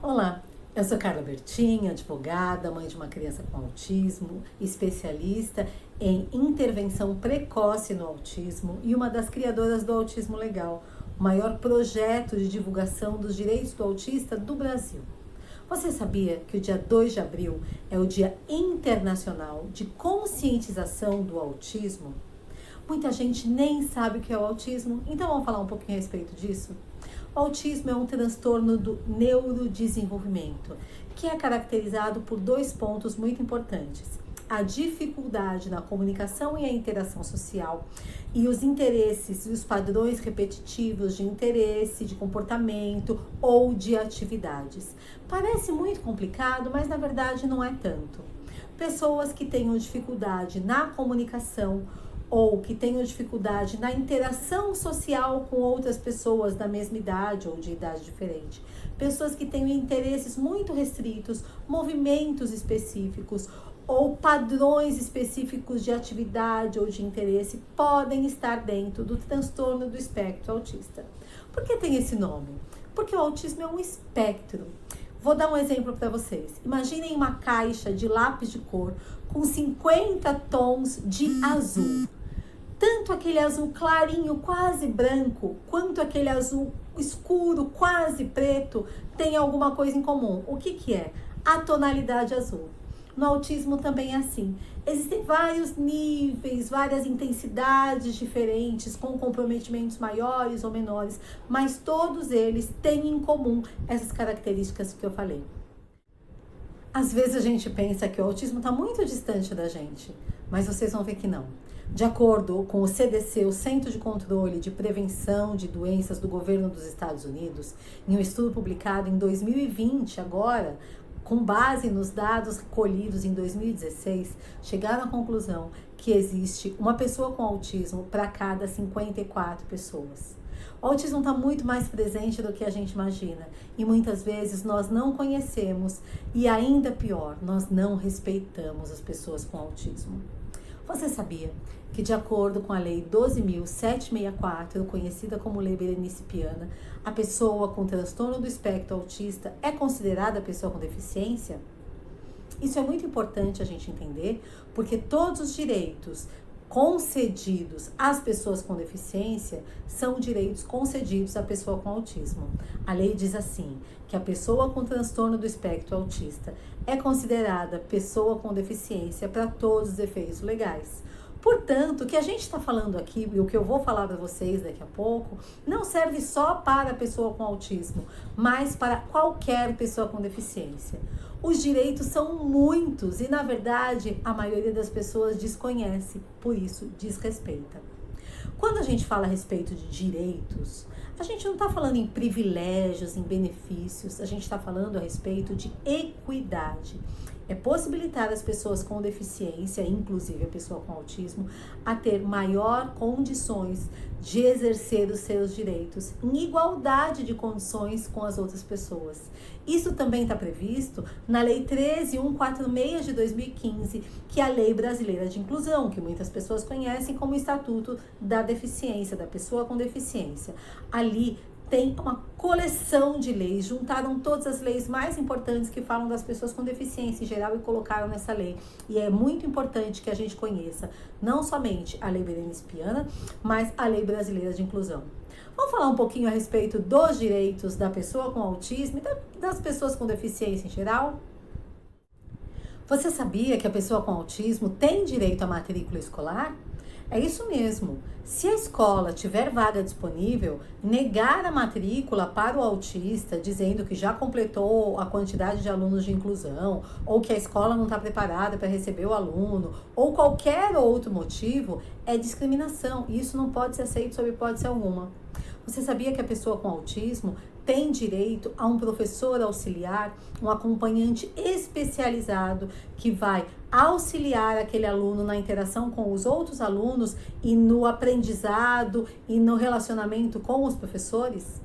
Olá, eu sou Carla Bertin, advogada, mãe de uma criança com autismo, especialista em intervenção precoce no autismo e uma das criadoras do Autismo Legal, o maior projeto de divulgação dos direitos do autista do Brasil. Você sabia que o dia 2 de abril é o Dia Internacional de Conscientização do Autismo? Muita gente nem sabe o que é o autismo, então vamos falar um pouquinho a respeito disso? O autismo é um transtorno do neurodesenvolvimento, que é caracterizado por dois pontos muito importantes: a dificuldade na comunicação e a interação social, e os interesses e os padrões repetitivos de interesse, de comportamento ou de atividades. Parece muito complicado, mas na verdade não é tanto. Pessoas que tenham dificuldade na comunicação ou que tenham dificuldade na interação social com outras pessoas da mesma idade ou de idade diferente. Pessoas que tenham interesses muito restritos, movimentos específicos ou padrões específicos de atividade ou de interesse podem estar dentro do transtorno do espectro autista. Por que tem esse nome? Porque o autismo é um espectro. Vou dar um exemplo para vocês. Imaginem uma caixa de lápis de cor com 50 tons de azul. Tanto aquele azul clarinho, quase branco, quanto aquele azul escuro, quase preto, tem alguma coisa em comum. O que é? A tonalidade azul. No autismo também é assim. Existem vários níveis, várias intensidades diferentes, com comprometimentos maiores ou menores, mas todos eles têm em comum essas características que eu falei. Às vezes a gente pensa que o autismo está muito distante da gente, mas vocês vão ver que não. De acordo com o CDC, o Centro de Controle de Prevenção de Doenças do Governo dos Estados Unidos, em um estudo publicado em 2020, agora, com base nos dados recolhidos em 2016, chegaram à conclusão que existe uma pessoa com autismo para cada 54 pessoas. O autismo está muito mais presente do que a gente imagina e muitas vezes nós não conhecemos e ainda pior, nós não respeitamos as pessoas com autismo. Você sabia que, de acordo com a Lei 12.764, conhecida como Lei Berenice Piana, a pessoa com transtorno do espectro autista é considerada pessoa com deficiência? Isso é muito importante a gente entender, porque todos os direitos concedidos às pessoas com deficiência são direitos concedidos à pessoa com autismo. A lei diz assim, que a pessoa com transtorno do espectro autista é considerada pessoa com deficiência para todos os efeitos legais. Portanto, o que a gente está falando aqui e o que eu vou falar para vocês daqui a pouco não serve só para a pessoa com autismo, mas para qualquer pessoa com deficiência. Os direitos são muitos e, na verdade, a maioria das pessoas desconhece, por isso desrespeita. Quando a gente fala a respeito de direitos, a gente não está falando em privilégios, em benefícios, a gente está falando a respeito de equidade. É possibilitar as pessoas com deficiência, inclusive a pessoa com autismo, a ter maior condições de exercer os seus direitos em igualdade de condições com as outras pessoas. Isso também está previsto na Lei 13.146 de 2015, que é a Lei Brasileira de Inclusão, que muitas pessoas conhecem como Estatuto da Deficiência, da pessoa com deficiência. Ali tem uma coleção de leis, juntaram todas as leis mais importantes que falam das pessoas com deficiência em geral e colocaram nessa lei. E é muito importante que a gente conheça não somente a Lei Berenice Piana, mas a Lei Brasileira de Inclusão. Vamos falar um pouquinho a respeito dos direitos da pessoa com autismo e das pessoas com deficiência em geral? Você sabia que a pessoa com autismo tem direito à matrícula escolar? É isso mesmo. Se a escola tiver vaga disponível, negar a matrícula para o autista, dizendo que já completou a quantidade de alunos de inclusão, ou que a escola não está preparada para receber o aluno, ou qualquer outro motivo, é discriminação. E isso não pode ser aceito sob hipótese alguma. Você sabia que a pessoa com autismo tem direito a um professor auxiliar, um acompanhante especializado que vai auxiliar aquele aluno na interação com os outros alunos e no aprendizado e no relacionamento com os professores?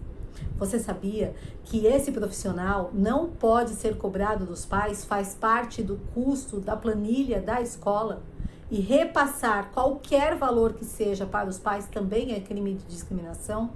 Você sabia que esse profissional não pode ser cobrado dos pais, faz parte do custo da planilha da escola? e repassar qualquer valor que seja para os pais também é crime de discriminação?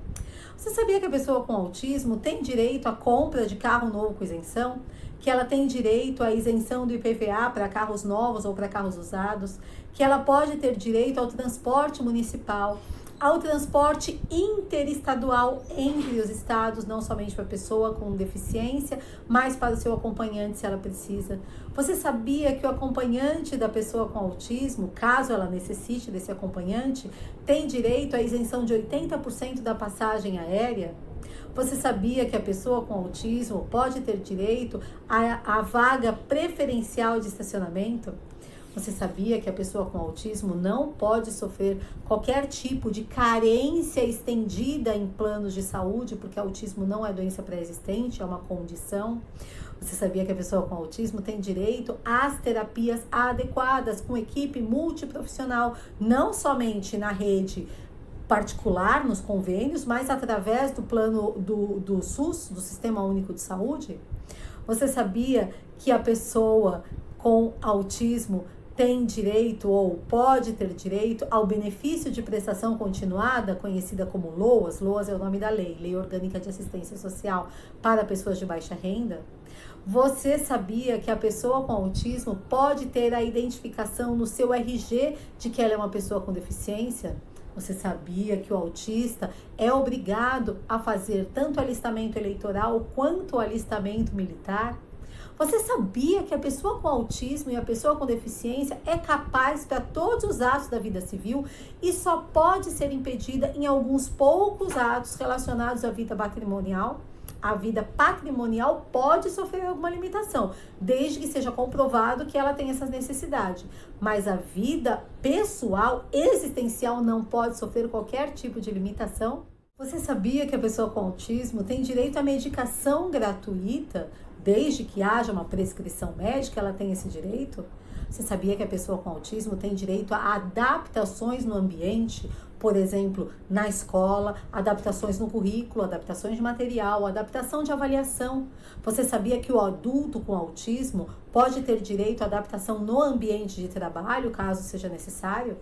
Você sabia que a pessoa com autismo tem direito à compra de carro novo com isenção? Que ela tem direito à isenção do IPVA para carros novos ou para carros usados? Que ela pode ter direito ao transporte municipal, ao transporte interestadual entre os estados, não somente para a pessoa com deficiência, mas para o seu acompanhante, se ela precisa. Você sabia que o acompanhante da pessoa com autismo, caso ela necessite desse acompanhante, tem direito à isenção de 80% da passagem aérea? Você sabia que a pessoa com autismo pode ter direito à vaga preferencial de estacionamento? Você sabia que a pessoa com autismo não pode sofrer qualquer tipo de carência estendida em planos de saúde, porque autismo não é doença pré-existente, é uma condição? Você sabia que a pessoa com autismo tem direito às terapias adequadas, com equipe multiprofissional, não somente na rede particular, nos convênios, mas através do plano do SUS, do Sistema Único de Saúde? Você sabia que a pessoa com autismo tem direito ou pode ter direito ao benefício de prestação continuada, conhecida como LOAS? LOAS é o nome da lei, Lei Orgânica de Assistência Social para pessoas de baixa renda? Você sabia que a pessoa com autismo pode ter a identificação no seu RG de que ela é uma pessoa com deficiência? Você sabia que o autista é obrigado a fazer tanto alistamento eleitoral quanto o alistamento militar? Você sabia que a pessoa com autismo e a pessoa com deficiência é capaz para todos os atos da vida civil e só pode ser impedida em alguns poucos atos relacionados à vida patrimonial? A vida patrimonial pode sofrer alguma limitação, desde que seja comprovado que ela tem essas necessidades. Mas a vida pessoal, existencial, não pode sofrer qualquer tipo de limitação. Você sabia que a pessoa com autismo tem direito à medicação gratuita? Desde que haja uma prescrição médica, ela tem esse direito? Você sabia que a pessoa com autismo tem direito a adaptações no ambiente? Por exemplo, na escola, adaptações no currículo, adaptações de material, adaptação de avaliação. Você sabia que o adulto com autismo pode ter direito à adaptação no ambiente de trabalho, caso seja necessário?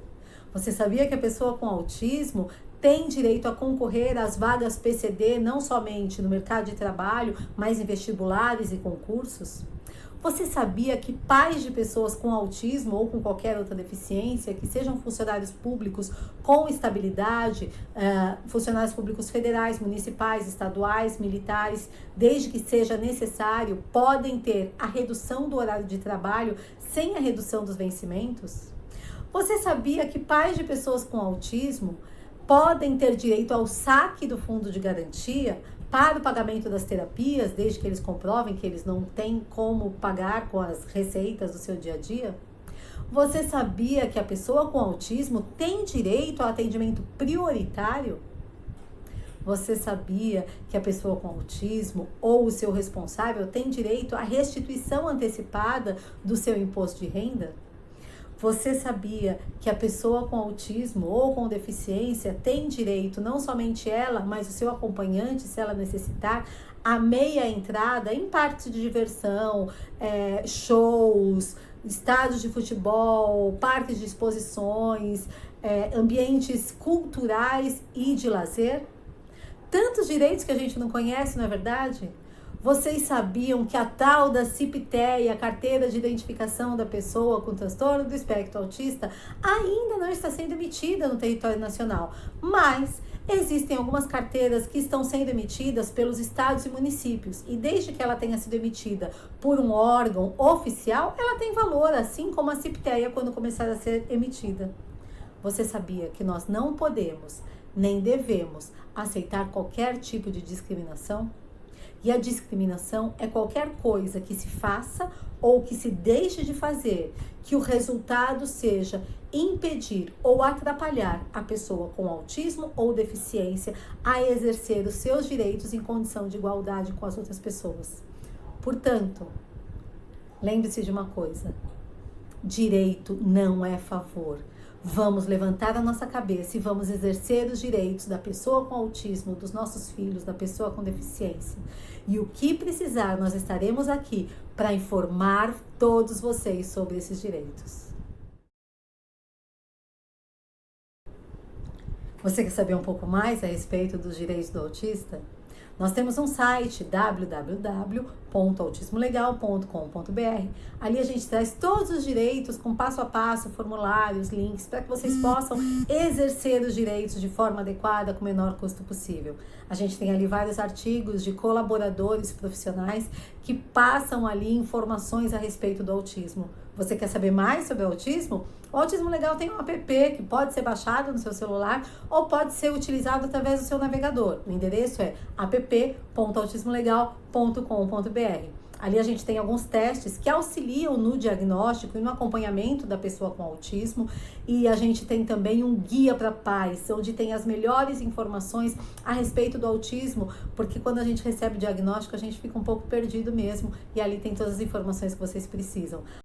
Você sabia que a pessoa com autismo tem direito a concorrer às vagas PCD, não somente no mercado de trabalho, mas em vestibulares e concursos? Você sabia que pais de pessoas com autismo ou com qualquer outra deficiência, que sejam funcionários públicos com estabilidade, funcionários públicos federais, municipais, estaduais, militares, desde que seja necessário, podem ter a redução do horário de trabalho sem a redução dos vencimentos? Você sabia que pais de pessoas com autismo podem ter direito ao saque do fundo de garantia para o pagamento das terapias, desde que eles comprovem que eles não têm como pagar com as receitas do seu dia a dia? Você sabia que a pessoa com autismo tem direito ao atendimento prioritário? Você sabia que a pessoa com autismo ou o seu responsável tem direito à restituição antecipada do seu imposto de renda? Você sabia que a pessoa com autismo ou com deficiência tem direito, não somente ela, mas o seu acompanhante, se ela necessitar, a meia entrada em parques de diversão, shows, estádios de futebol, parques de exposições, ambientes culturais e de lazer? Tantos direitos que a gente não conhece, não é verdade? Vocês sabiam que a tal da CIP-TEA, a Carteira de Identificação da Pessoa com Transtorno do Espectro Autista, ainda não está sendo emitida no território nacional, mas existem algumas carteiras que estão sendo emitidas pelos estados e municípios, e desde que ela tenha sido emitida por um órgão oficial, ela tem valor, assim como a CIP-TEA quando começar a ser emitida. Você sabia que nós não podemos, nem devemos, aceitar qualquer tipo de discriminação? E a discriminação é qualquer coisa que se faça ou que se deixe de fazer, que o resultado seja impedir ou atrapalhar a pessoa com autismo ou deficiência a exercer os seus direitos em condição de igualdade com as outras pessoas. Portanto, lembre-se de uma coisa: direito não é favor. Vamos levantar a nossa cabeça e vamos exercer os direitos da pessoa com autismo, dos nossos filhos, da pessoa com deficiência. E o que precisar, nós estaremos aqui para informar todos vocês sobre esses direitos. Você quer saber um pouco mais a respeito dos direitos do autista? Nós temos um site www.autismolegal.com.br. Ali a gente traz todos os direitos com passo a passo, formulários, links, para que vocês possam exercer os direitos de forma adequada, com o menor custo possível. A gente tem ali vários artigos de colaboradores profissionais que passam ali informações a respeito do autismo. Você quer saber mais sobre o autismo? O Autismo Legal tem um app que pode ser baixado no seu celular ou pode ser utilizado através do seu navegador. O endereço é app.autismolegal.com.br. Ali a gente tem alguns testes que auxiliam no diagnóstico e no acompanhamento da pessoa com autismo, e a gente tem também um guia para pais, onde tem as melhores informações a respeito do autismo, porque quando a gente recebe o diagnóstico a gente fica um pouco perdido mesmo, e ali tem todas as informações que vocês precisam.